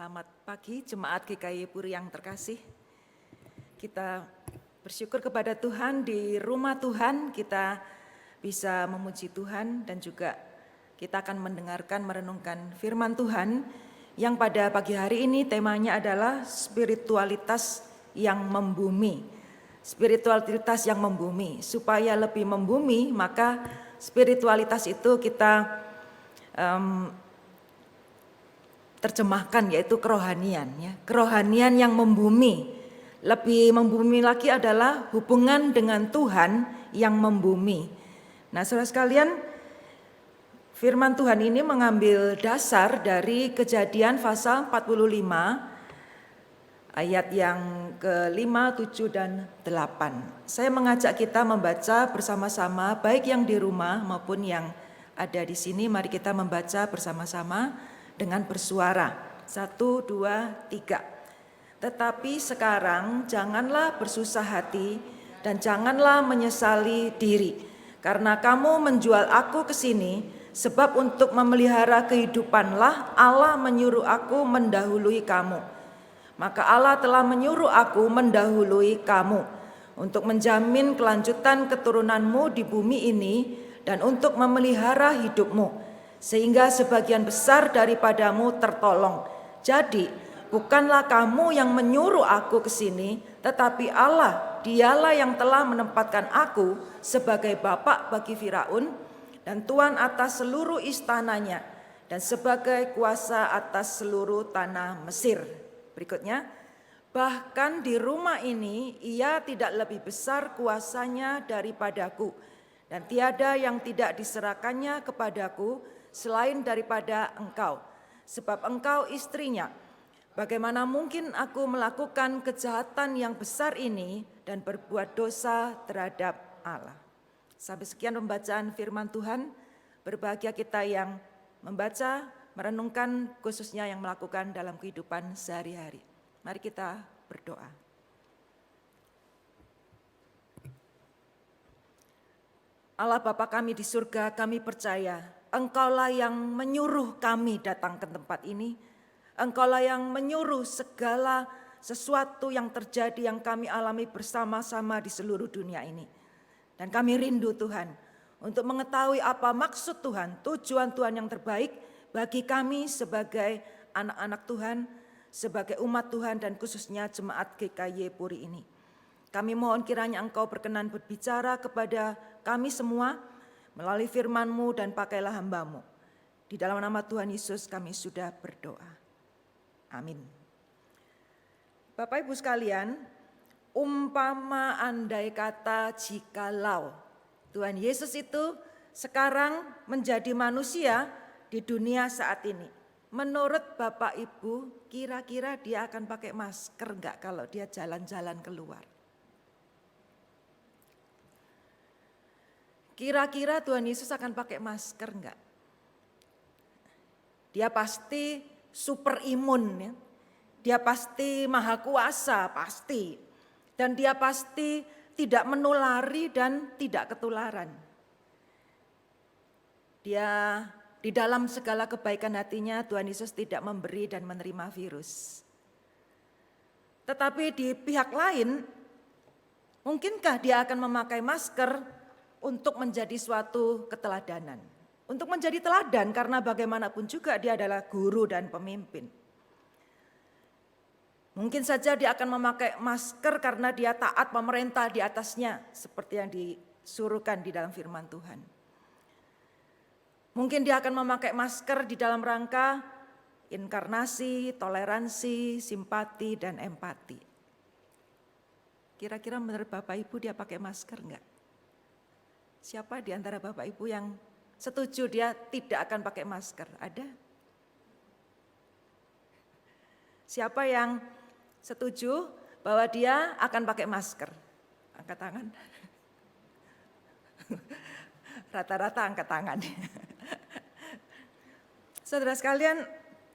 Selamat pagi jemaat GKY Puri yang terkasih. Kita bersyukur kepada Tuhan, di rumah Tuhan kita bisa memuji Tuhan dan juga kita akan mendengarkan merenungkan firman Tuhan yang pada pagi hari ini temanya adalah spiritualitas yang membumi. Spiritualitas yang membumi, supaya lebih membumi maka spiritualitas itu kita terjemahkan yaitu kerohanian ya. Kerohanian yang membumi. Lebih membumi lagi adalah hubungan dengan Tuhan yang membumi. Nah, saudara sekalian, firman Tuhan ini mengambil dasar dari Kejadian pasal 45 ayat yang ke-5, 7 dan 8. Saya mengajak kita membaca bersama-sama baik yang di rumah maupun yang ada di sini. Mari kita membaca bersama-sama dengan bersuara. 1, 2, 3. Tetapi sekarang janganlah bersusah hati dan janganlah menyesali diri, karena kamu menjual aku ke sini, sebab untuk memelihara kehidupanlah Allah menyuruh aku mendahului kamu. Maka Allah telah menyuruh aku mendahului kamu untuk menjamin kelanjutan keturunanmu di bumi ini dan untuk memelihara hidupmu, sehingga sebagian besar daripadamu tertolong. Jadi bukanlah kamu yang menyuruh aku ke sini, tetapi Allah, dialah yang telah menempatkan aku sebagai bapak bagi Firaun dan tuan atas seluruh istananya dan sebagai kuasa atas seluruh tanah Mesir. Berikutnya, bahkan di rumah ini ia tidak lebih besar kuasanya daripadaku, dan tiada yang tidak diserahkannya kepadaku selain daripada engkau, sebab engkau istrinya. Bagaimana mungkin aku melakukan kejahatan yang besar ini dan berbuat dosa terhadap Allah? Sampai sekian pembacaan firman Tuhan. Berbahagia kita yang membaca, merenungkan, khususnya yang melakukan dalam kehidupan sehari-hari. Mari kita berdoa. Allah Bapa kami di surga, kami percaya Engkaulah yang menyuruh kami datang ke tempat ini. Engkaulah yang menyuruh segala sesuatu yang terjadi, yang kami alami bersama-sama di seluruh dunia ini. Dan kami rindu Tuhan untuk mengetahui apa maksud Tuhan, tujuan Tuhan yang terbaik bagi kami sebagai anak-anak Tuhan, sebagai umat Tuhan dan khususnya jemaat GKY Puri ini. Kami mohon kiranya Engkau berkenan berbicara kepada kami semua melalui firman-Mu dan pakailah hamba-Mu. Di dalam nama Tuhan Yesus kami sudah berdoa. Amin. Bapak Ibu sekalian, umpama andai kata jikalau Tuhan Yesus itu sekarang menjadi manusia di dunia saat ini. Menurut Bapak Ibu, kira-kira dia akan pakai masker enggak kalau dia jalan-jalan keluar? Kira-kira Tuhan Yesus akan pakai masker enggak? Dia pasti super imun ya. Dia pasti maha kuasa, pasti. Dan dia pasti tidak menulari dan tidak ketularan. Dia di dalam segala kebaikan hatinya Tuhan Yesus tidak memberi dan menerima virus. Tetapi di pihak lain, mungkinkah dia akan memakai masker untuk menjadi suatu keteladanan. Untuk menjadi teladan karena bagaimanapun juga dia adalah guru dan pemimpin. Mungkin saja dia akan memakai masker karena dia taat pemerintah di atasnya. Seperti yang disuruhkan di dalam firman Tuhan. Mungkin dia akan memakai masker di dalam rangka inkarnasi, toleransi, simpati, dan empati. Kira-kira menurut Bapak Ibu dia pakai masker enggak? Siapa di antara Bapak Ibu yang setuju dia tidak akan pakai masker? Ada? Siapa yang setuju bahwa dia akan pakai masker? Angkat tangan. Rata-rata angkat tangan. Saudara sekalian,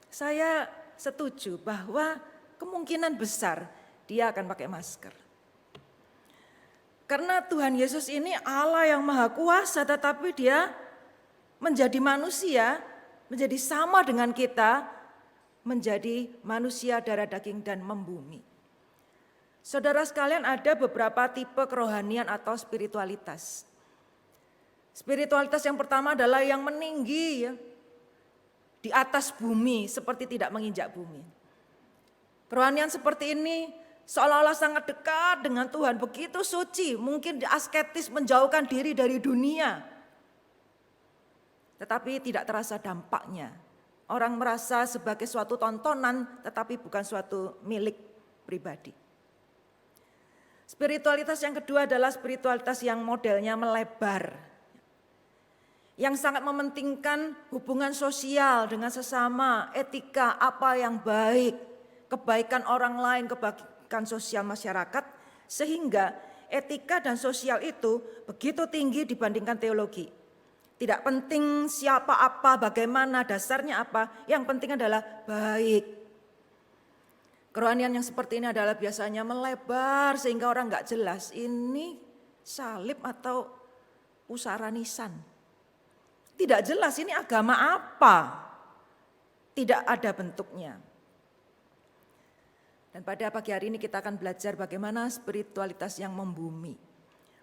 saya setuju bahwa kemungkinan besar dia akan pakai masker. Karena Tuhan Yesus ini Allah yang maha kuasa, tetapi dia menjadi manusia, menjadi sama dengan kita, menjadi manusia darah daging dan membumi. Saudara sekalian, ada beberapa tipe kerohanian atau spiritualitas. Spiritualitas yang pertama adalah yang meninggi, ya, di atas bumi seperti tidak menginjak bumi. Kerohanian seperti ini seolah-olah sangat dekat dengan Tuhan, begitu suci, mungkin asketis, menjauhkan diri dari dunia. Tetapi tidak terasa dampaknya. Orang merasa sebagai suatu tontonan tetapi bukan suatu milik pribadi. Spiritualitas yang kedua adalah spiritualitas yang modelnya melebar. Yang sangat mementingkan hubungan sosial dengan sesama, etika apa yang baik, kebaikan orang lain, kebaikan sosial masyarakat, sehingga etika dan sosial itu begitu tinggi dibandingkan teologi. Tidak penting siapa apa, bagaimana, dasarnya apa, yang penting adalah baik. Kerohanian yang seperti ini adalah biasanya melebar sehingga orang nggak jelas ini salib atau pusara nisan. Tidak jelas ini agama apa, tidak ada bentuknya. Dan pada pagi hari ini kita akan belajar bagaimana spiritualitas yang membumi.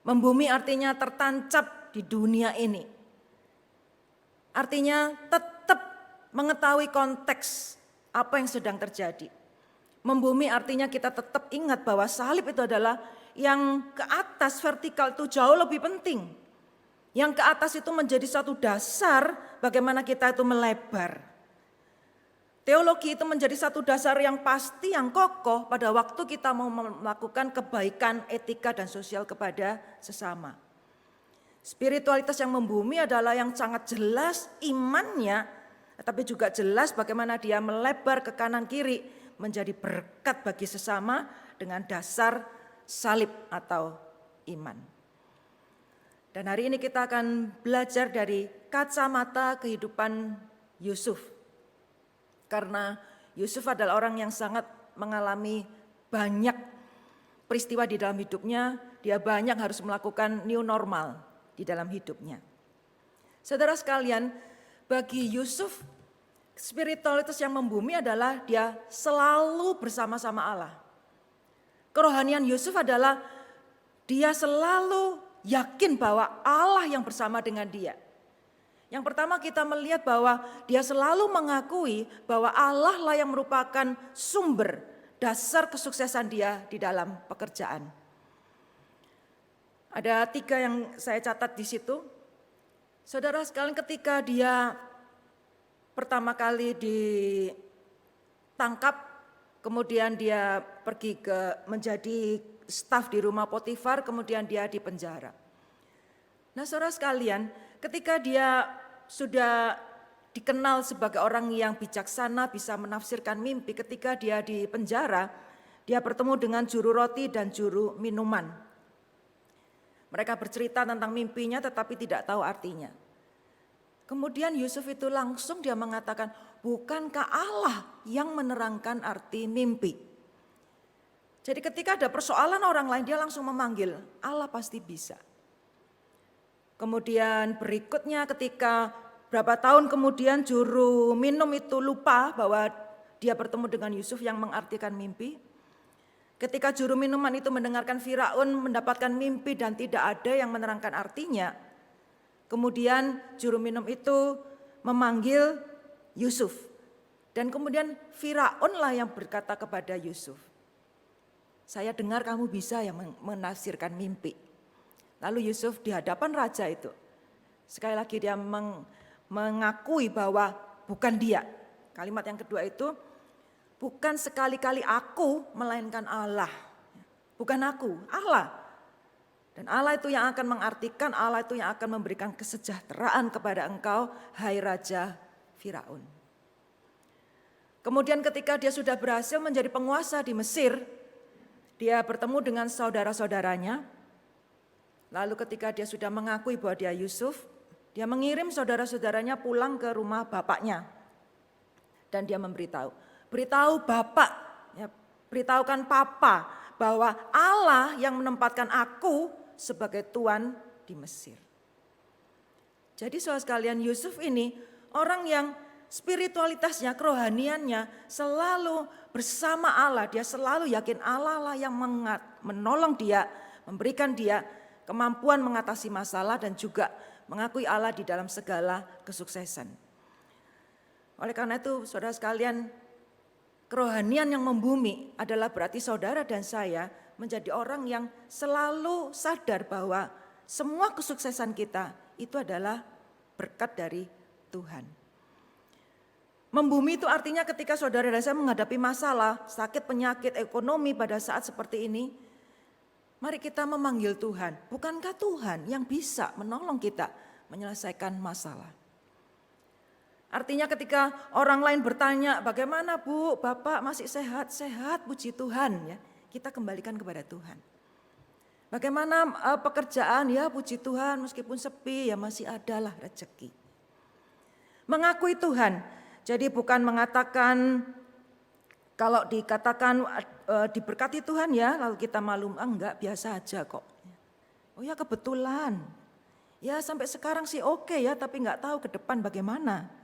Membumi artinya tertancap di dunia ini. Artinya tetap mengetahui konteks apa yang sedang terjadi. Membumi artinya kita tetap ingat bahwa salib itu adalah yang ke atas vertikal itu jauh lebih penting. Yang ke atas itu menjadi satu dasar bagaimana kita itu melebar. Teologi itu menjadi satu dasar yang pasti, yang kokoh pada waktu kita mau melakukan kebaikan, etika dan sosial kepada sesama. Spiritualitas yang membumi adalah yang sangat jelas imannya, tapi juga jelas bagaimana dia melebar ke kanan kiri menjadi berkat bagi sesama dengan dasar salib atau iman. Dan hari ini kita akan belajar dari kacamata kehidupan Yusuf. Karena Yusuf adalah orang yang sangat mengalami banyak peristiwa di dalam hidupnya, dia banyak harus melakukan new normal di dalam hidupnya. Saudara sekalian, bagi Yusuf, spiritualitas yang membumi adalah dia selalu bersama-sama Allah. Kerohanian Yusuf adalah dia selalu yakin bahwa Allah yang bersama dengan dia. Yang pertama kita melihat bahwa dia selalu mengakui bahwa Allah lah yang merupakan sumber dasar kesuksesan dia di dalam pekerjaan. Ada 3 yang saya catat di situ. Saudara sekalian, ketika dia pertama kali ditangkap, kemudian dia pergi menjadi staf di rumah Potifar, kemudian dia dipenjara. Nah, saudara sekalian, ketika dia sudah dikenal sebagai orang yang bijaksana, bisa menafsirkan mimpi, ketika dia di penjara, dia bertemu dengan juru roti dan juru minuman. Mereka bercerita tentang mimpinya tetapi tidak tahu artinya. Kemudian Yusuf itu langsung dia mengatakan, bukankah Allah yang menerangkan arti mimpi? Jadi ketika ada persoalan orang lain, dia langsung memanggil, Allah pasti bisa. Kemudian berikutnya ketika berapa tahun kemudian juru minum itu lupa bahwa dia bertemu dengan Yusuf yang mengartikan mimpi. Ketika juru minuman itu mendengarkan Firaun mendapatkan mimpi dan tidak ada yang menerangkan artinya. Kemudian juru minum itu memanggil Yusuf. Dan kemudian Firaunlah yang berkata kepada Yusuf, saya dengar kamu bisa yang menafsirkan mimpi. Lalu Yusuf di hadapan raja itu, sekali lagi dia mengakui bahwa bukan dia. Kalimat yang kedua itu, bukan sekali-kali aku melainkan Allah. Bukan aku, Allah. Dan Allah itu yang akan mengartikan, Allah itu yang akan memberikan kesejahteraan kepada engkau, hai Raja Firaun. Kemudian ketika dia sudah berhasil menjadi penguasa di Mesir, dia bertemu dengan saudara-saudaranya. Lalu ketika dia sudah mengakui bahwa dia Yusuf, dia mengirim saudara-saudaranya pulang ke rumah bapaknya. Dan dia beritahu bapak, ya, beritahukan papa bahwa Allah yang menempatkan aku sebagai tuan di Mesir. Jadi saudara sekalian, Yusuf ini orang yang spiritualitasnya, kerohaniannya selalu bersama Allah. Dia selalu yakin Allah lah yang menolong dia, memberikan dia kemampuan mengatasi masalah dan juga mengakui Allah di dalam segala kesuksesan. Oleh karena itu, saudara sekalian, kerohanian yang membumi adalah berarti saudara dan saya menjadi orang yang selalu sadar bahwa semua kesuksesan kita itu adalah berkat dari Tuhan. Membumi itu artinya ketika saudara dan saya menghadapi masalah, sakit, penyakit, ekonomi pada saat seperti ini, mari kita memanggil Tuhan. Bukankah Tuhan yang bisa menolong kita menyelesaikan masalah? Artinya ketika orang lain bertanya, bagaimana Bu, Bapak masih sehat? Sehat, puji Tuhan. Ya, kita kembalikan kepada Tuhan. Bagaimana pekerjaan? Ya puji Tuhan, meskipun sepi ya masih adalah rezeki. Mengakui Tuhan, jadi bukan mengatakan, kalau dikatakan diberkati Tuhan ya, lalu kita malu, enggak, biasa aja kok. Oh ya kebetulan, ya sampai sekarang sih oke ya, tapi enggak tahu ke depan bagaimana.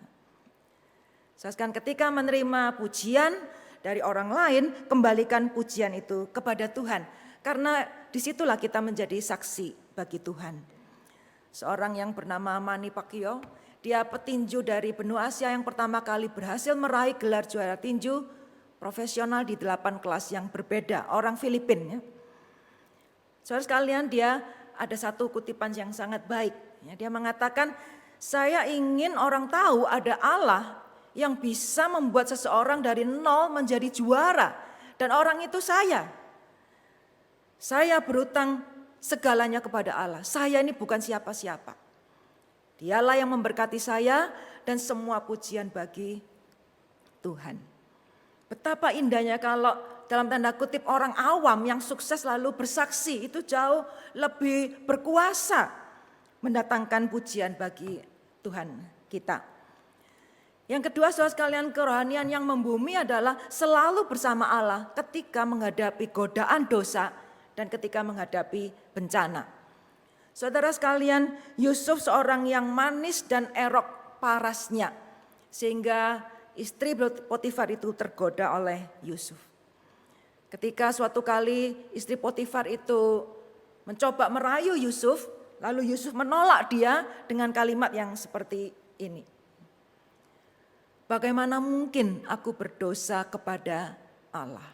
Sekarang ketika menerima pujian dari orang lain, kembalikan pujian itu kepada Tuhan. Karena disitulah kita menjadi saksi bagi Tuhan. Seorang yang bernama Manny Pacquiao, dia petinju dari benua Asia yang pertama kali berhasil meraih gelar juara tinju profesional di 8 kelas yang berbeda, orang Filipina. Ya. Saudara sekalian, dia ada satu kutipan yang sangat baik. Ya, dia mengatakan, saya ingin orang tahu ada Allah yang bisa membuat seseorang dari nol menjadi juara. Dan orang itu saya. Saya berutang segalanya kepada Allah. Saya ini bukan siapa-siapa. Dialah yang memberkati saya dan semua pujian bagi Tuhan. Betapa indahnya kalau dalam tanda kutip orang awam yang sukses lalu bersaksi, itu jauh lebih berkuasa mendatangkan pujian bagi Tuhan kita. Yang kedua, saudara sekalian, kerohanian yang membumi adalah selalu bersama Allah ketika menghadapi godaan dosa dan ketika menghadapi bencana. Saudara sekalian, Yusuf seorang yang manis dan erok parasnya, sehingga istri Potifar itu tergoda oleh Yusuf. Ketika suatu kali istri Potifar itu mencoba merayu Yusuf, lalu Yusuf menolak dia dengan kalimat yang seperti ini. Bagaimana mungkin aku berdosa kepada Allah?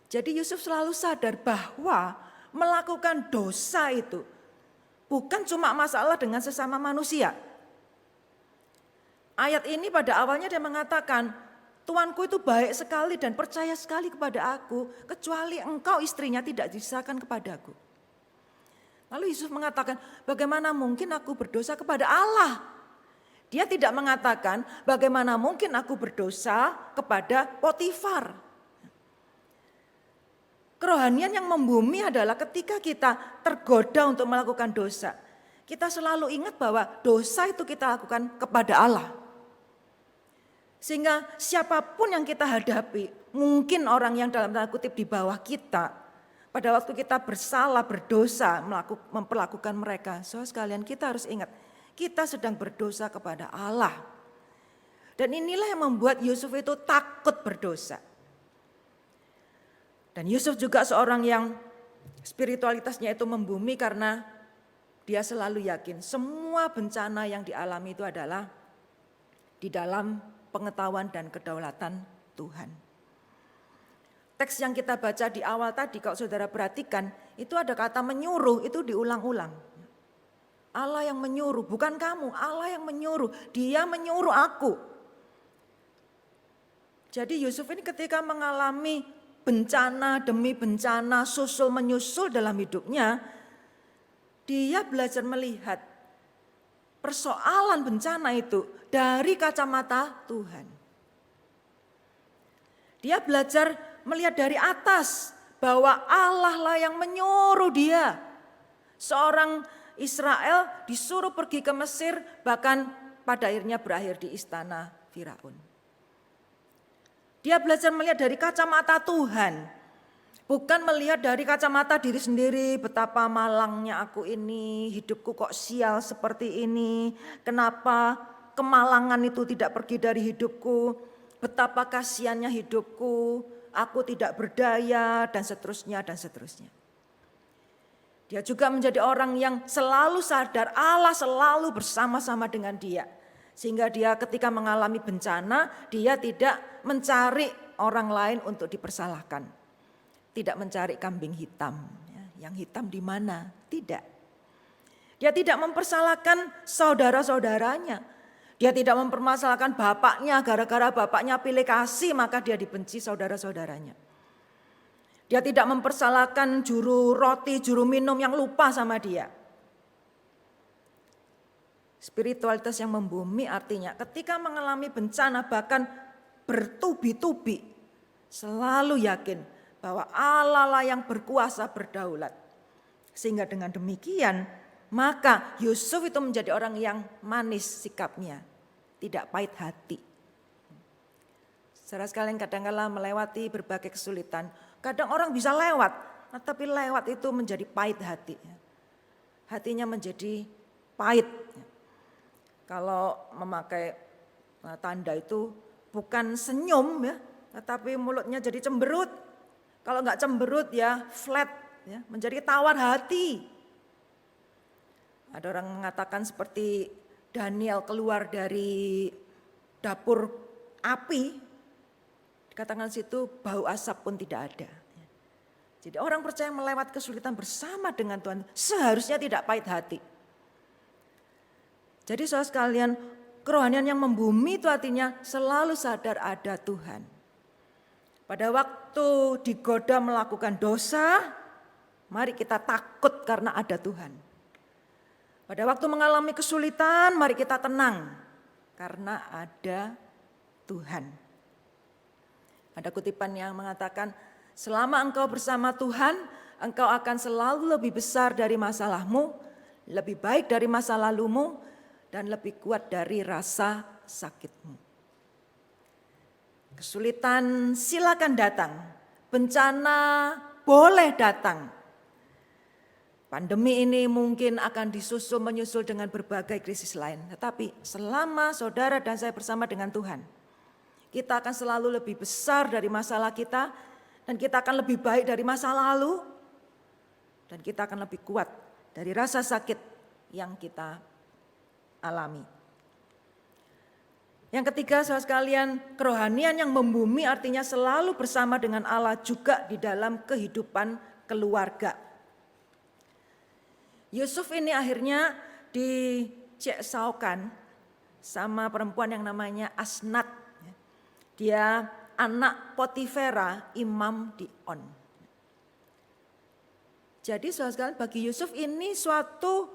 Jadi Yusuf selalu sadar bahwa melakukan dosa itu bukan cuma masalah dengan sesama manusia. Ayat ini pada awalnya dia mengatakan, tuanku itu baik sekali dan percaya sekali kepada aku, kecuali engkau istrinya tidak diserahkan kepadaku. Lalu Yusuf mengatakan, bagaimana mungkin aku berdosa kepada Allah? Dia tidak mengatakan bagaimana mungkin aku berdosa kepada Potifar. Kerohanian yang membumi adalah ketika kita tergoda untuk melakukan dosa. Kita selalu ingat bahwa dosa itu kita lakukan kepada Allah. Sehingga siapapun yang kita hadapi, mungkin orang yang dalam tanda kutip di bawah kita, pada waktu kita bersalah, berdosa, memperlakukan mereka. Saudara sekalian, kita harus ingat, kita sedang berdosa kepada Allah. Dan inilah yang membuat Yusuf itu takut berdosa. Dan Yusuf juga seorang yang spiritualitasnya itu membumi karena dia selalu yakin semua bencana yang dialami itu adalah di dalam pengetahuan dan kedaulatan Tuhan. Teks yang kita baca di awal tadi, kalau saudara perhatikan, itu ada kata menyuruh, itu diulang-ulang. Allah yang menyuruh, bukan kamu, Allah yang menyuruh, dia menyuruh aku. Jadi Yusuf ini ketika mengalami bencana demi bencana, susul menyusul dalam hidupnya, dia belajar melihat persoalan bencana itu dari kacamata Tuhan. Dia belajar melihat dari atas bahwa Allah lah yang menyuruh dia. Seorang Israel disuruh pergi ke Mesir, bahkan pada akhirnya berakhir di istana Firaun. Dia belajar melihat dari kacamata Tuhan, bukan melihat dari kacamata diri sendiri, betapa malangnya aku ini, hidupku kok sial seperti ini, kenapa kemalangan itu tidak pergi dari hidupku, betapa kasihannya hidupku, aku tidak berdaya, dan seterusnya, dan seterusnya. Dia juga menjadi orang yang selalu sadar Allah selalu bersama-sama dengan dia. Sehingga dia ketika mengalami bencana, dia tidak mencari orang lain untuk dipersalahkan. Tidak mencari kambing hitam. Yang hitam di mana? Tidak. Dia tidak mempersalahkan saudara-saudaranya. Dia tidak mempermasalahkan bapaknya, gara-gara bapaknya pilih kasih maka dia dibenci saudara-saudaranya. Dia tidak mempersalahkan juru roti, juru minum yang lupa sama dia. Spiritualitas yang membumi artinya ketika mengalami bencana bahkan bertubi-tubi selalu yakin bahwa Allah lah yang berkuasa berdaulat. Sehingga dengan demikian maka Yusuf itu menjadi orang yang manis sikapnya, tidak pahit hati. Saudara sekalian kadang-kala melewati berbagai kesulitan. Kadang orang bisa lewat, tapi lewat itu menjadi pahit hati. Hatinya menjadi pahit. Kalau memakai tanda itu bukan senyum ya, tetapi mulutnya jadi cemberut. Kalau enggak cemberut ya flat, ya, menjadi tawar hati. Ada orang mengatakan seperti Daniel keluar dari dapur api, dikatakan situ bau asap pun tidak ada. Jadi orang percaya melewati kesulitan bersama dengan Tuhan seharusnya tidak pahit hati. Jadi saudara sekalian, kerohanian yang membumi itu artinya selalu sadar ada Tuhan. Pada waktu digoda melakukan dosa, mari kita takut karena ada Tuhan. Pada waktu mengalami kesulitan, mari kita tenang karena ada Tuhan. Ada kutipan yang mengatakan, selama engkau bersama Tuhan, engkau akan selalu lebih besar dari masalahmu, lebih baik dari masa lalumu, dan lebih kuat dari rasa sakitmu. Kesulitan silakan datang, bencana boleh datang. Pandemi ini mungkin akan disusul menyusul dengan berbagai krisis lain. Tetapi selama saudara dan saya bersama dengan Tuhan, kita akan selalu lebih besar dari masalah kita, dan kita akan lebih baik dari masa lalu, dan kita akan lebih kuat dari rasa sakit yang kita alami. Yang ketiga, saudara sekalian, kerohanian yang membumi artinya selalu bersama dengan Allah juga di dalam kehidupan keluarga. Yusuf ini akhirnya diceksaukan sama perempuan yang namanya Asnat. Dia anak Potifera, imam di On. Jadi saudara sekalian, bagi Yusuf ini suatu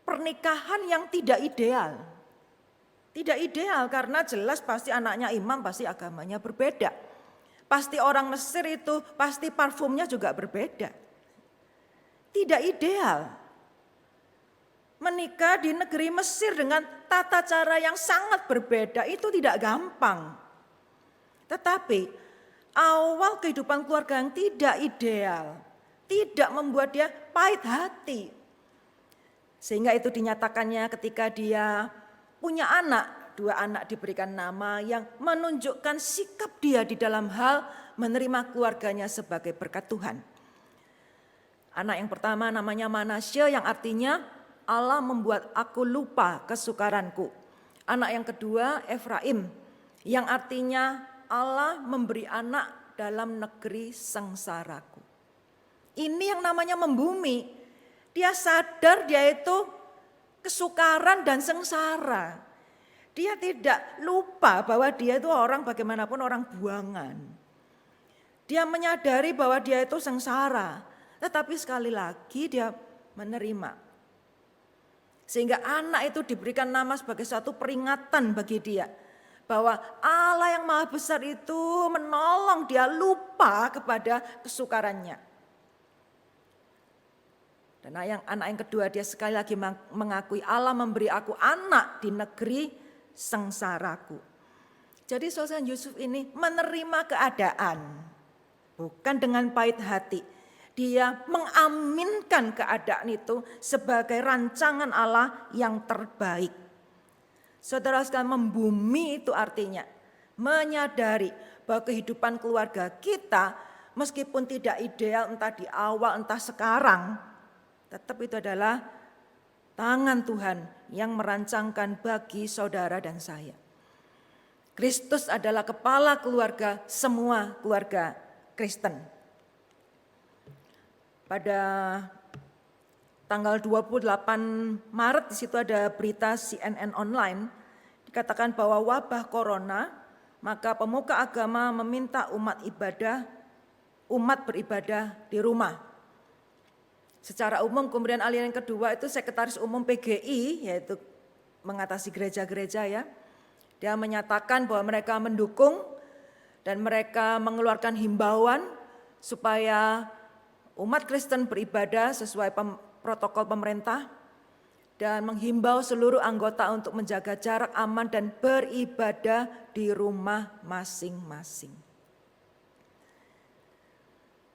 pernikahan yang tidak ideal. Tidak ideal karena jelas pasti anaknya imam, pasti agamanya berbeda. Pasti orang Mesir itu, pasti parfumnya juga berbeda. Tidak ideal. Menikah di negeri Mesir dengan tata cara yang sangat berbeda itu tidak gampang. Tetapi awal kehidupan keluarga yang tidak ideal, tidak membuat dia pahit hati. Sehingga itu dinyatakannya ketika dia punya anak, 2 anak diberikan nama yang menunjukkan sikap dia di dalam hal menerima keluarganya sebagai berkat Tuhan. Anak yang pertama namanya Manasye yang artinya Allah membuat aku lupa kesukaranku. Anak yang kedua Efraim yang artinya Allah memberi anak dalam negeri sengsaraku. Ini yang namanya membumi. Dia sadar dia itu kesukaran dan sengsara. Dia tidak lupa bahwa dia itu orang bagaimanapun orang buangan. Dia menyadari bahwa dia itu sengsara. Tetapi sekali lagi dia menerima. Sehingga anak itu diberikan nama sebagai satu peringatan bagi dia. Bahwa Allah yang maha besar itu menolong dia lupa kepada kesukarannya. Dan anak yang kedua dia sekali lagi mengakui Allah memberi aku anak di negeri sengsaraku. Jadi saudara Yusuf ini menerima keadaan. Bukan dengan pahit hati. Dia mengaminkan keadaan itu sebagai rancangan Allah yang terbaik. Saudara sekalian, membumi itu artinya menyadari bahwa kehidupan keluarga kita meskipun tidak ideal entah di awal entah sekarang, tetap itu adalah tangan Tuhan yang merancangkan bagi saudara dan saya. Kristus adalah kepala keluarga, semua keluarga Kristen. Pada tanggal 28 Maret di situ ada berita CNN online, dikatakan bahwa wabah corona, maka pemuka agama meminta umat beribadah di rumah. Secara umum kemudian aliran kedua itu Sekretaris Umum PGI, yaitu mengatasi gereja-gereja ya. Dia menyatakan bahwa mereka mendukung dan mereka mengeluarkan himbauan supaya umat Kristen beribadah sesuai protokol pemerintah dan menghimbau seluruh anggota untuk menjaga jarak aman dan beribadah di rumah masing-masing.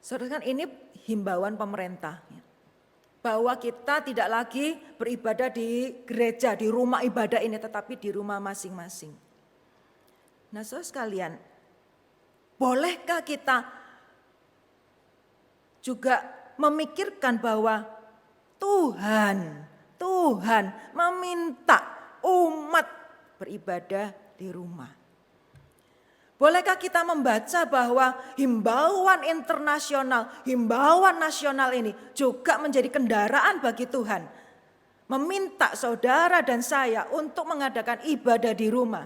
Saudara, ini himbauan pemerintah bahwa kita tidak lagi beribadah di gereja, di rumah ibadah ini, tetapi di rumah masing-masing. Nah, saudara sekalian, bolehkah kita juga memikirkan bahwa Tuhan meminta umat beribadah di rumah? Bolehkah kita membaca bahwa himbauan internasional, himbauan nasional ini juga menjadi kendaraan bagi Tuhan, meminta saudara dan saya untuk mengadakan ibadah di rumah?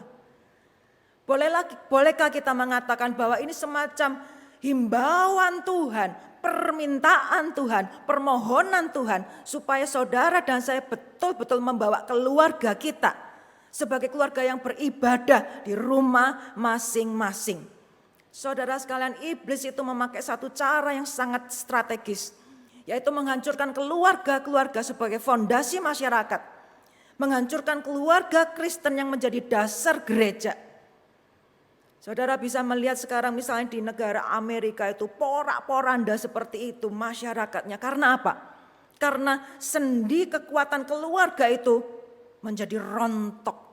Bolehkah kita mengatakan bahwa ini semacam himbauan Tuhan, permintaan Tuhan, permohonan Tuhan supaya saudara dan saya betul-betul membawa keluarga kita sebagai keluarga yang beribadah di rumah masing-masing. Saudara sekalian, iblis itu memakai satu cara yang sangat strategis, yaitu menghancurkan keluarga-keluarga sebagai fondasi masyarakat, menghancurkan keluarga Kristen yang menjadi dasar gereja. Saudara bisa melihat sekarang misalnya di negara Amerika itu porak-poranda seperti itu masyarakatnya. Karena apa? Karena sendi kekuatan keluarga itu menjadi rontok.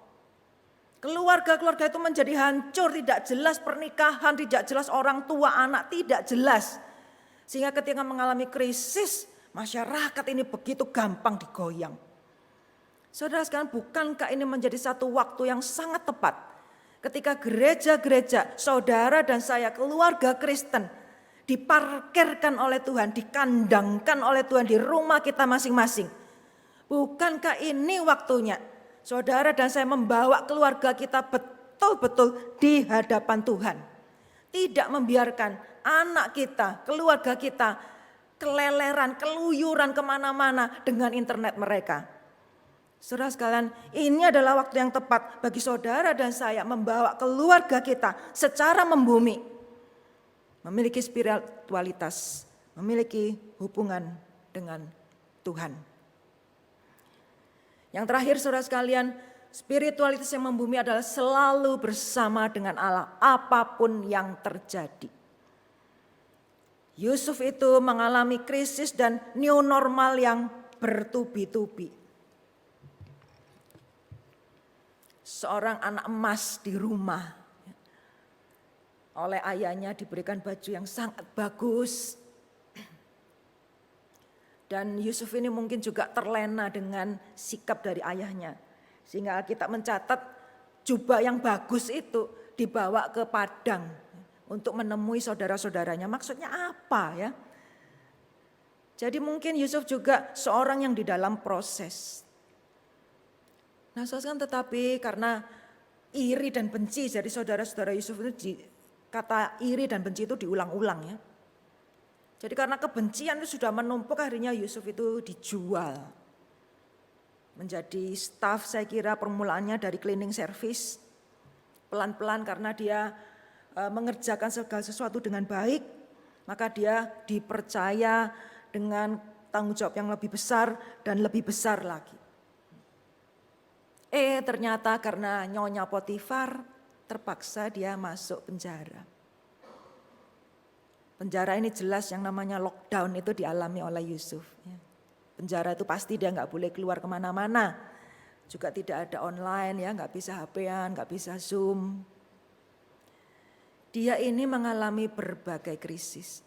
Keluarga-keluarga itu menjadi hancur, tidak jelas pernikahan, tidak jelas orang tua anak, tidak jelas. Sehingga ketika mengalami krisis, masyarakat ini begitu gampang digoyang. Saudara sekalian, bukankah ini menjadi satu waktu yang sangat tepat ketika gereja-gereja, saudara dan saya, keluarga Kristen diparkirkan oleh Tuhan, dikandangkan oleh Tuhan di rumah kita masing-masing. Bukankah ini waktunya saudara dan saya membawa keluarga kita betul-betul di hadapan Tuhan. Tidak membiarkan anak kita, keluarga kita keleleran, keluyuran kemana-mana dengan internet mereka. Saudara sekalian, ini adalah waktu yang tepat bagi saudara dan saya membawa keluarga kita secara membumi, memiliki spiritualitas, memiliki hubungan dengan Tuhan. Yang terakhir saudara sekalian, spiritualitas yang membumi adalah selalu bersama dengan Allah apapun yang terjadi. Yusuf itu mengalami krisis dan new normal yang bertubi-tubi. Seorang anak emas di rumah, oleh ayahnya diberikan baju yang sangat bagus. Dan Yusuf ini mungkin juga terlena dengan sikap dari ayahnya. Sehingga kita mencatat jubah yang bagus itu dibawa ke padang untuk menemui saudara-saudaranya. Maksudnya apa ya? Jadi mungkin Yusuf juga seorang yang di dalam proses. Nah, saudara, tetapi karena iri dan benci dari saudara-saudara Yusuf itu, kata iri dan benci itu diulang-ulang ya. Jadi karena kebencian itu sudah menumpuk, akhirnya Yusuf itu dijual. Menjadi staf, saya kira permulaannya dari cleaning service. Pelan-pelan karena dia mengerjakan segala sesuatu dengan baik, maka dia dipercaya dengan tanggung jawab yang lebih besar dan lebih besar lagi. Ternyata karena Nyonya Potifar terpaksa dia masuk penjara. Penjara ini jelas yang namanya lockdown itu dialami oleh Yusuf. Penjara itu pasti dia nggak boleh keluar kemana-mana. Juga tidak ada online ya, nggak bisa HP-an, nggak bisa Zoom. Dia ini mengalami berbagai krisis.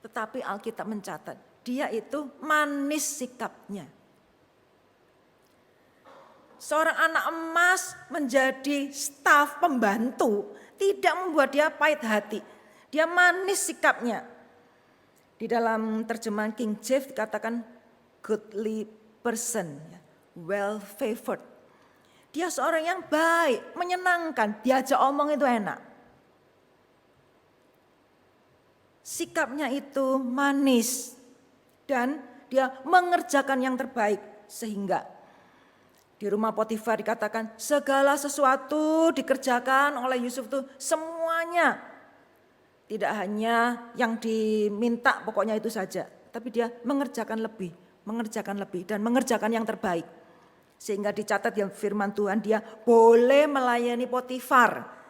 Tetapi Alkitab mencatat, dia itu manis sikapnya. Seorang anak emas menjadi staf pembantu tidak membuat dia pahit hati. Dia manis sikapnya. Di dalam terjemahan King James dikatakan goodly person, well favored. Dia seorang yang baik, menyenangkan, diajak omong itu enak. Sikapnya itu manis dan dia mengerjakan yang terbaik sehingga di rumah Potifar dikatakan segala sesuatu dikerjakan oleh Yusuf itu semuanya. Tidak hanya yang diminta pokoknya itu saja. Tapi dia mengerjakan lebih dan mengerjakan yang terbaik. Sehingga dicatat di firman Tuhan dia boleh melayani Potifar.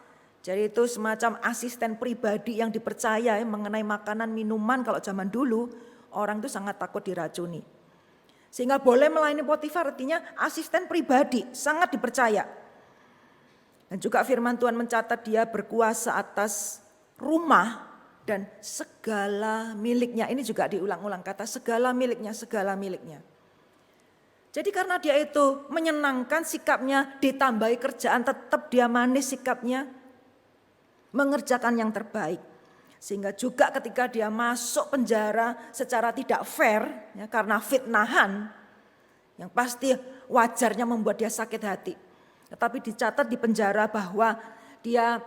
Jadi itu semacam asisten pribadi yang dipercaya mengenai makanan minuman. Kalau zaman dulu orang itu sangat takut diracuni. Sehingga boleh melayani Potifar artinya asisten pribadi, sangat dipercaya. Dan juga firman Tuhan mencatat dia berkuasa atas rumah dan segala miliknya. Ini juga diulang-ulang kata segala miliknya. Jadi karena dia itu menyenangkan sikapnya, ditambahi kerjaan tetap dia manis sikapnya, mengerjakan yang terbaik. Sehingga juga ketika dia masuk penjara secara tidak fair ya, karena fitnahan yang pasti wajarnya membuat dia sakit hati. Tetapi dicatat di penjara bahwa dia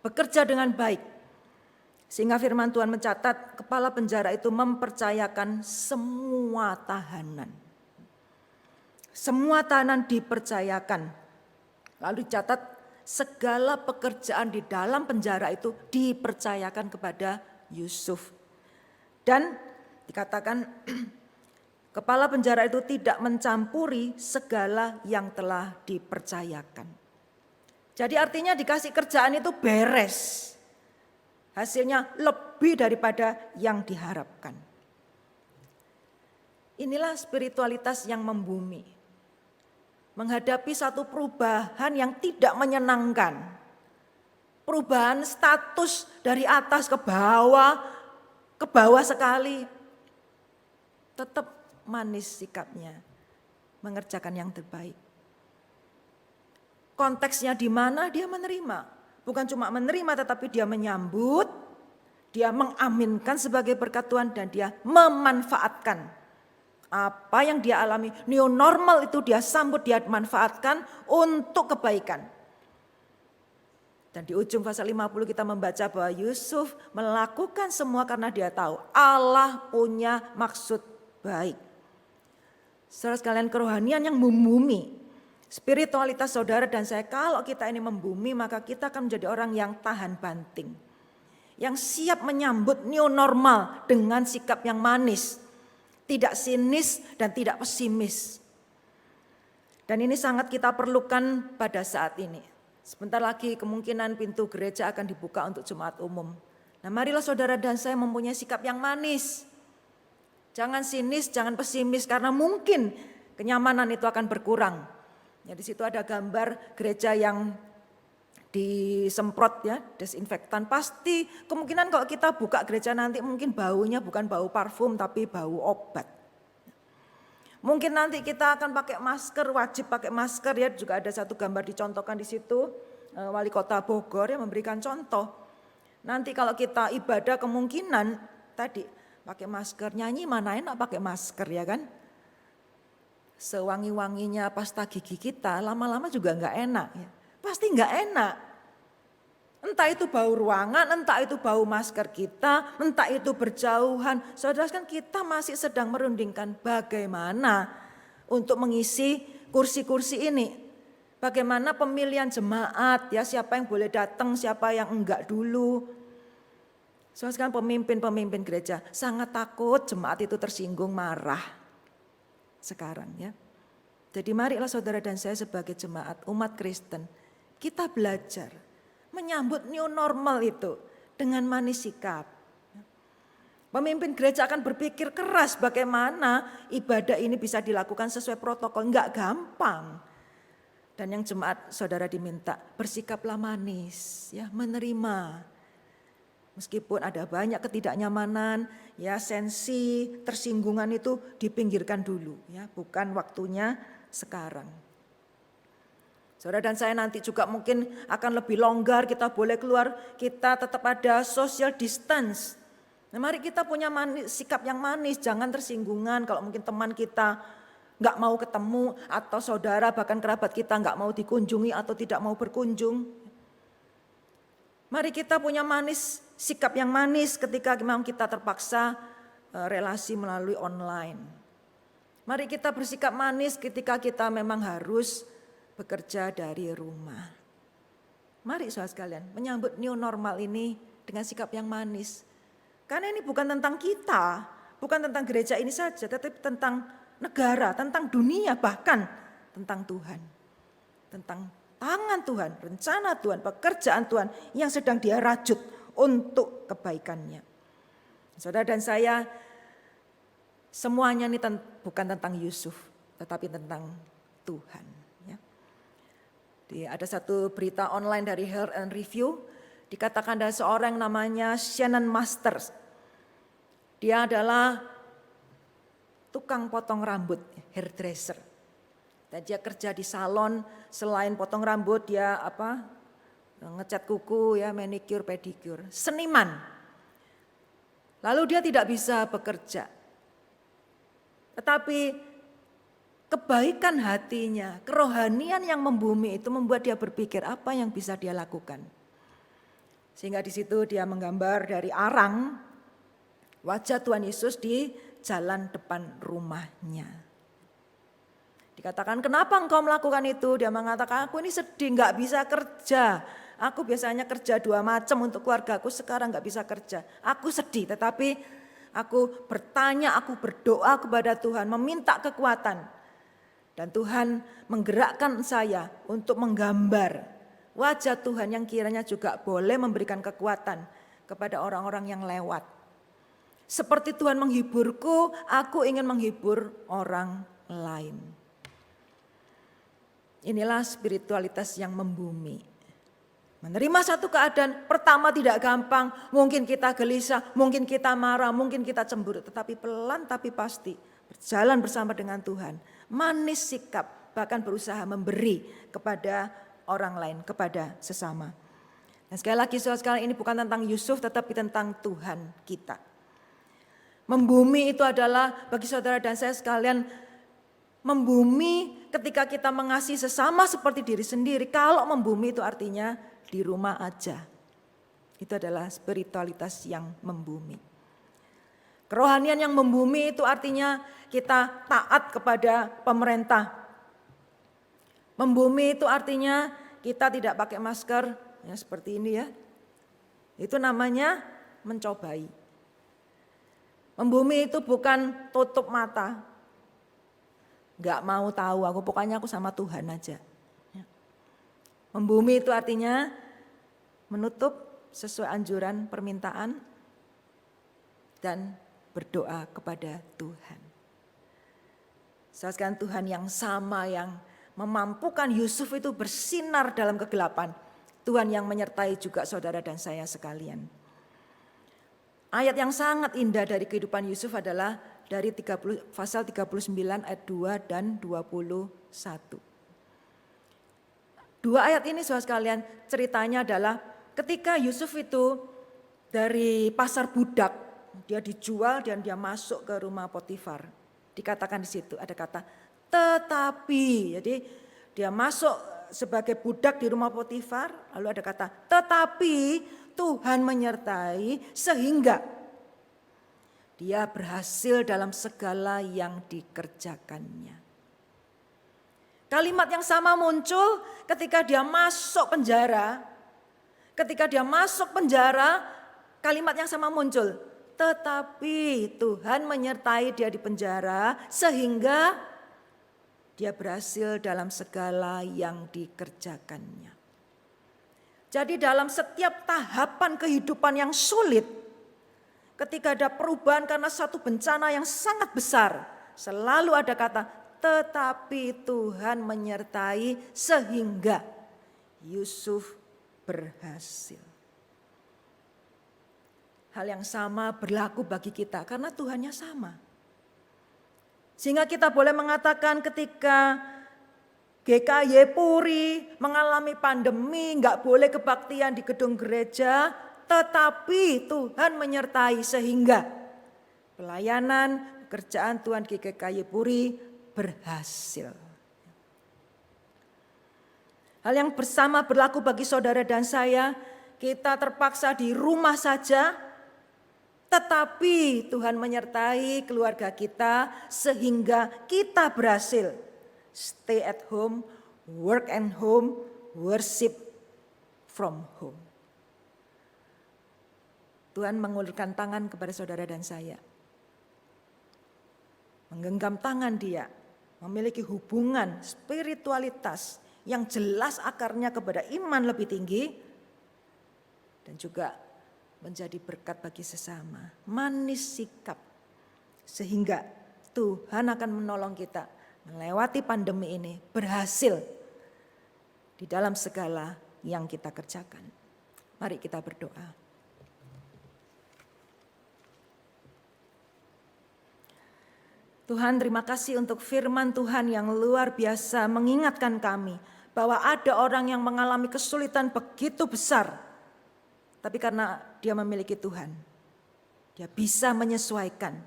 bekerja dengan baik. Sehingga firman Tuhan mencatat kepala penjara itu mempercayakan semua tahanan. Semua tahanan dipercayakan. Lalu dicatat segala pekerjaan di dalam penjara itu dipercayakan kepada Yusuf. Dan dikatakan kepala penjara itu tidak mencampuri segala yang telah dipercayakan. Jadi artinya dikasih kerjaan itu beres. Hasilnya lebih daripada yang diharapkan. Inilah spiritualitas yang membumi. Menghadapi satu perubahan yang tidak menyenangkan. Perubahan status dari atas ke bawah sekali. Tetap manis sikapnya. Mengerjakan yang terbaik. Konteksnya di mana dia menerima. Bukan cuma menerima tetapi dia menyambut, dia mengaminkan sebagai berkat Tuhan dan dia memanfaatkan apa yang dia alami. New normal itu dia sambut, dia manfaatkan untuk kebaikan. Dan di ujung pasal 50 kita membaca bahwa Yusuf melakukan semua karena dia tahu Allah punya maksud baik. Saudara sekalian, kerohanian yang membumi. Spiritualitas saudara dan saya, kalau kita ini membumi maka kita akan menjadi orang yang tahan banting. Yang siap menyambut new normal dengan sikap yang manis. Tidak sinis dan tidak pesimis. Dan ini sangat kita perlukan pada saat ini. Sebentar lagi kemungkinan pintu gereja akan dibuka untuk Jumat umum. Nah marilah saudara dan saya mempunyai sikap yang manis. Jangan sinis, jangan pesimis karena mungkin kenyamanan itu akan berkurang. Ya, di situ ada gambar gereja yang disemprot ya, desinfektan. Pasti kemungkinan kalau kita buka gereja nanti mungkin baunya bukan bau parfum tapi bau obat. Mungkin nanti kita akan pakai masker, wajib pakai masker ya. Juga ada satu gambar dicontohkan di situ, Wali Kota Bogor yang memberikan contoh. Nanti kalau kita ibadah kemungkinan tadi pakai masker, nyanyi mana enak pakai masker ya kan. Sewangi-wanginya pasta gigi kita lama-lama juga enggak enak ya. Pasti enggak enak. Entah itu bau ruangan, entah itu bau masker kita, entah itu berjauhan. Saudara kan kita masih sedang merundingkan bagaimana untuk mengisi kursi-kursi ini. Bagaimana pemilihan jemaat ya, siapa yang boleh datang, siapa yang enggak dulu. Saudara kan pemimpin-pemimpin gereja sangat takut jemaat itu tersinggung, marah. Sekarang ya. Jadi marilah saudara dan saya sebagai jemaat umat Kristen, kita belajar menyambut new normal itu dengan manis sikap. Pemimpin gereja akan berpikir keras bagaimana ibadah ini bisa dilakukan sesuai protokol. Enggak gampang. Dan yang jemaat saudara diminta bersikaplah manis, ya, menerima. Meskipun ada banyak ketidaknyamanan, ya, sensi, tersinggungan itu dipinggirkan dulu, ya, bukan waktunya sekarang. Saudara dan saya nanti juga mungkin akan lebih longgar, kita boleh keluar, kita tetap ada social distance. Nah, mari kita punya sikap yang manis, jangan tersinggungan kalau mungkin teman kita nggak mau ketemu atau saudara bahkan kerabat kita nggak mau dikunjungi atau tidak mau berkunjung. Mari kita punya sikap yang manis ketika memang kita terpaksa relasi melalui online. Mari kita bersikap manis ketika kita memang harus bekerja dari rumah. Mari saudara sekalian menyambut new normal ini dengan sikap yang manis. Karena ini bukan tentang kita, bukan tentang gereja ini saja, tetapi tentang negara, tentang dunia, bahkan tentang Tuhan. Tentang tangan Tuhan, rencana Tuhan, pekerjaan Tuhan yang sedang Dia rajut untuk kebaikannya. Saudara dan saya, semuanya ini bukan tentang Yusuf, tetapi tentang Tuhan. Ada satu berita online dari Health and Review, dikatakan ada seorang namanya Shannon Masters. Dia adalah tukang potong rambut, hairdresser. Dan dia kerja di salon, selain potong rambut dia ngecat kuku, ya, manicure, pedicure, seniman. Lalu dia tidak bisa bekerja. Tetapi kebaikan hatinya, kerohanian yang membumi itu membuat dia berpikir apa yang bisa dia lakukan. Sehingga di situ dia menggambar dari arang wajah Tuhan Yesus di jalan depan rumahnya. Dikatakan, kenapa engkau melakukan itu? Dia mengatakan, aku ini sedih, gak bisa kerja. Aku biasanya kerja 2 macam untuk keluarga aku, sekarang gak bisa kerja. Aku sedih, tetapi aku bertanya, aku berdoa kepada Tuhan, meminta kekuatan. Dan Tuhan menggerakkan saya untuk menggambar wajah Tuhan yang kiranya juga boleh memberikan kekuatan kepada orang-orang yang lewat. Seperti Tuhan menghiburku, aku ingin menghibur orang lain. Inilah spiritualitas yang membumi. Menerima satu keadaan, pertama tidak gampang, mungkin kita gelisah, mungkin kita marah, mungkin kita cemburu. Tetapi pelan tapi pasti, berjalan bersama dengan Tuhan. Manis sikap, bahkan berusaha memberi kepada orang lain, kepada sesama. Dan sekali lagi saudara sekalian, ini bukan tentang Yusuf, tetapi tentang Tuhan kita. Membumi itu adalah bagi saudara dan saya sekalian, membumi ketika kita mengasihi sesama seperti diri sendiri. Kalau membumi itu artinya di rumah aja. Itu adalah spiritualitas yang membumi. Kerohanian yang membumi itu artinya kita taat kepada pemerintah. Membumi itu artinya kita tidak pakai masker, ya seperti ini ya. Itu namanya mencobai. Membumi itu bukan tutup mata. Gak mau tahu, pokoknya aku sama Tuhan aja. Membumi itu artinya menutup sesuai anjuran permintaan dan berdoa kepada Tuhan. Saksikan Tuhan yang sama yang memampukan Yusuf itu bersinar dalam kegelapan. Tuhan yang menyertai juga saudara dan saya sekalian. Ayat yang sangat indah dari kehidupan Yusuf adalah dari pasal 39 ayat 2 dan 21. 2 ayat ini saudara sekalian ceritanya adalah ketika Yusuf itu dari pasar budak, dia dijual dan dia masuk ke rumah Potifar. Dikatakan di situ ada kata tetapi, jadi dia masuk sebagai budak di rumah Potifar, lalu ada kata tetapi Tuhan menyertai sehingga dia berhasil dalam segala yang dikerjakannya. Kalimat yang sama muncul ketika dia masuk penjara. Ketika dia masuk penjara, kalimat yang sama muncul. Tetapi Tuhan menyertai dia di penjara sehingga dia berhasil dalam segala yang dikerjakannya. Jadi dalam setiap tahapan kehidupan yang sulit, ketika ada perubahan karena satu bencana yang sangat besar, selalu ada kata, tetapi Tuhan menyertai sehingga Yusuf berhasil. Hal yang sama berlaku bagi kita karena Tuhannya sama. Sehingga kita boleh mengatakan ketika GKY Puri mengalami pandemi, enggak boleh kebaktian di gedung gereja, tetapi Tuhan menyertai sehingga pelayanan pekerjaan Tuhan di GKY Puri berhasil. Hal yang bersama berlaku bagi saudara dan saya, kita terpaksa di rumah saja, tetapi Tuhan menyertai keluarga kita sehingga kita berhasil. Stay at home, work at home, worship from home. Tuhan mengulurkan tangan kepada saudara dan saya. Menggenggam tangan dia, memiliki hubungan spiritualitas yang jelas akarnya kepada iman lebih tinggi dan juga menjadi berkat bagi sesama, manis sikap sehingga Tuhan akan menolong kita melewati pandemi ini berhasil di dalam segala yang kita kerjakan. Mari kita berdoa. Tuhan, terima kasih untuk firman Tuhan yang luar biasa mengingatkan kami bahwa ada orang yang mengalami kesulitan begitu besar. Tapi karena dia memiliki Tuhan, dia bisa menyesuaikan,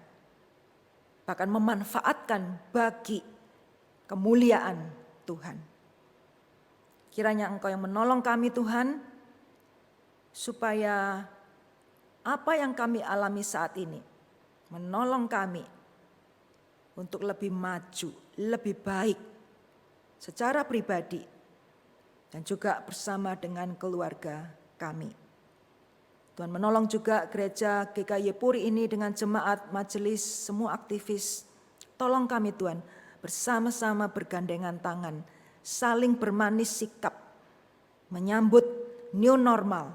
bahkan memanfaatkan bagi kemuliaan Tuhan. Kiranya Engkau yang menolong kami Tuhan, supaya apa yang kami alami saat ini menolong kami untuk lebih maju, lebih baik secara pribadi dan juga bersama dengan keluarga kami. Tuhan menolong juga gereja GKY Puri ini dengan jemaat, majelis, semua aktivis. Tolong kami Tuhan bersama-sama bergandengan tangan, saling bermanis sikap, menyambut new normal.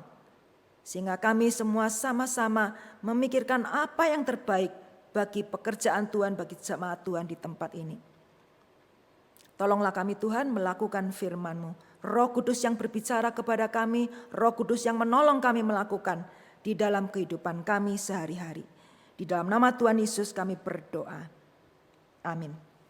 Sehingga kami semua sama-sama memikirkan apa yang terbaik bagi pekerjaan Tuhan, bagi jemaat Tuhan di tempat ini. Tolonglah kami Tuhan melakukan firman-Mu. Roh Kudus yang berbicara kepada kami, Roh Kudus yang menolong kami melakukan di dalam kehidupan kami sehari-hari. Di dalam nama Tuhan Yesus kami berdoa. Amin.